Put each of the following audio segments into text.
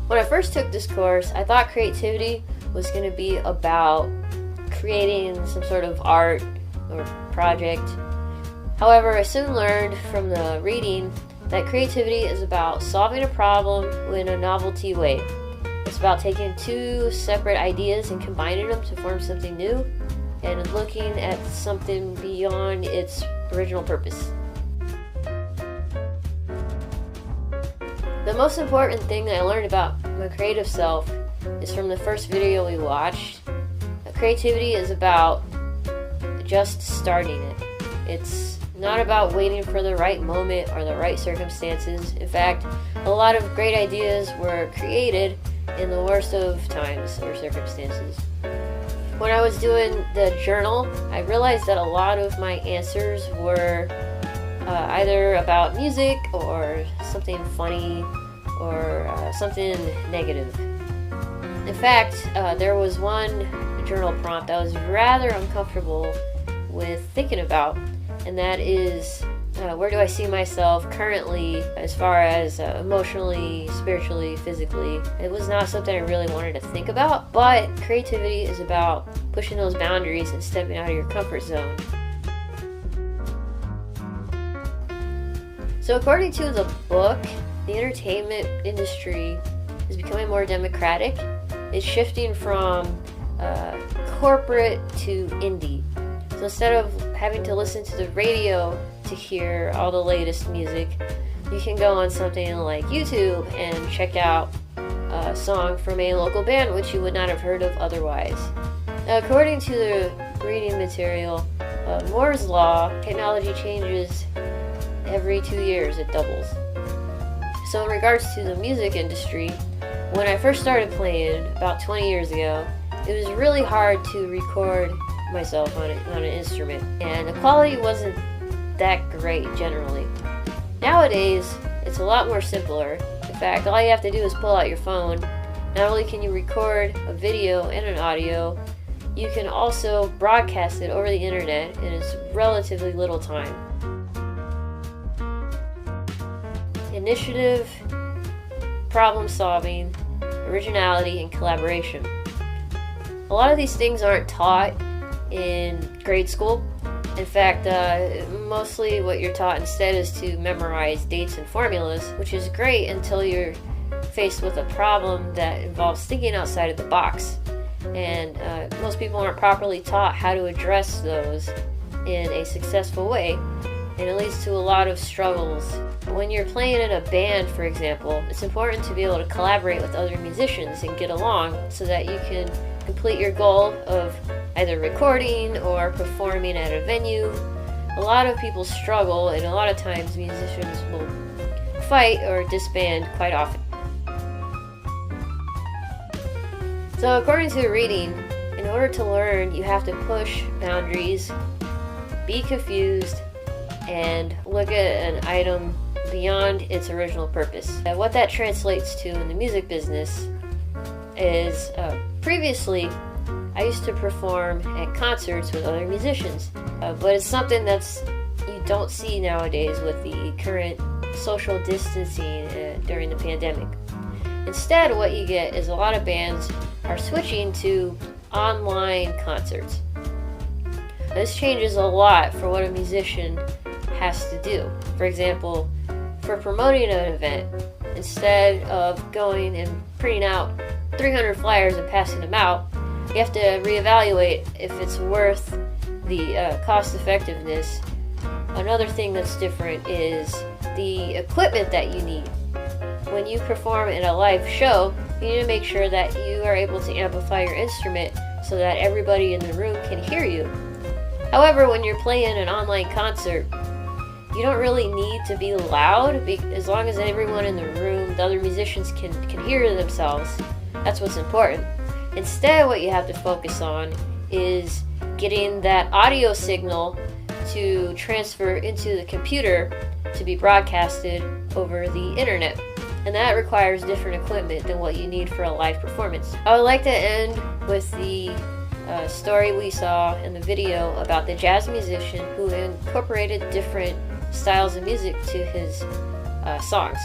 When I first took this course, I thought creativity was going to be about creating some sort of art or project. However, I soon learned from the reading that creativity is about solving a problem in a novelty way. It's about taking two separate ideas and combining them to form something new and looking at something beyond its original purpose. The most important thing that I learned about my creative self is from the first video we watched. Creativity is about just starting it. It's not about waiting for the right moment or the right circumstances. In fact, a lot of great ideas were created in the worst of times or circumstances. When I was doing the journal, I realized that a lot of my answers were either about music or something funny or something negative. In fact, there was one journal prompt I was rather uncomfortable with thinking about, and that is where do I see myself currently as far as emotionally, spiritually, physically. It was not something I really wanted to think about, but creativity is about pushing those boundaries and stepping out of your comfort zone. So according to the book, the entertainment industry is becoming more democratic. It's shifting from corporate to indie. So instead of having to listen to the radio to hear all the latest music, you can go on something like YouTube and check out a song from a local band which you would not have heard of otherwise. Now, according to the reading material, Moore's Law, technology changes every 2 years, it doubles. So in regards to the music industry, when I first started playing about 20 years ago, it was really hard to record myself on an instrument, and the quality wasn't that great generally. Nowadays, it's a lot more simpler. In fact, all you have to do is pull out your phone. Not only can you record a video and an audio, you can also broadcast it over the internet in its relatively little time. Initiative, problem solving, originality, and collaboration. A lot of these things aren't taught in grade school. In fact, mostly what you're taught instead is to memorize dates and formulas, which is great until you're faced with a problem that involves thinking outside of the box. And most people aren't properly taught how to address those in a successful way, and it leads to a lot of struggles. When you're playing in a band, for example, it's important to be able to collaborate with other musicians and get along so that you can complete your goal of either recording or performing at a venue. A lot of people struggle, and a lot of times musicians will fight or disband quite often. So according to the reading, in order to learn, you have to push boundaries, be confused, and look at an item beyond its original purpose. What that translates to in the music business is previously I used to perform at concerts with other musicians, but it's something that's you don't see nowadays with the current social distancing during the pandemic. Instead, what you get is a lot of bands are switching to online concerts. This changes a lot for what a musician has to do. For example, for promoting an event, instead of going and printing out 300 flyers and passing them out, you have to reevaluate if it's worth the cost effectiveness. Another thing that's different is the equipment that you need. When you perform in a live show, you need to make sure that you are able to amplify your instrument so that everybody in the room can hear you. However, when you're playing an online concert, you don't really need to be loud as long as everyone in the room, the other musicians can hear themselves. That's what's important. Instead, what you have to focus on is getting that audio signal to transfer into the computer to be broadcasted over the internet. And that requires different equipment than what you need for a live performance. I would like to end with the story we saw in the video about the jazz musician who incorporated different styles of music to his songs.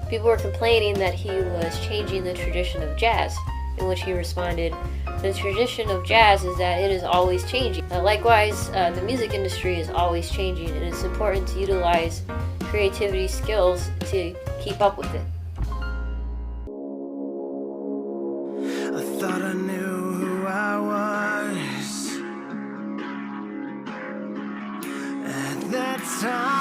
People were complaining that he was changing the tradition of jazz, in which he responded, "The tradition of jazz is that it is always changing. Likewise, the music industry is always changing, and it's important to utilize creativity skills to keep up with it." I thought I knew who I was at that time.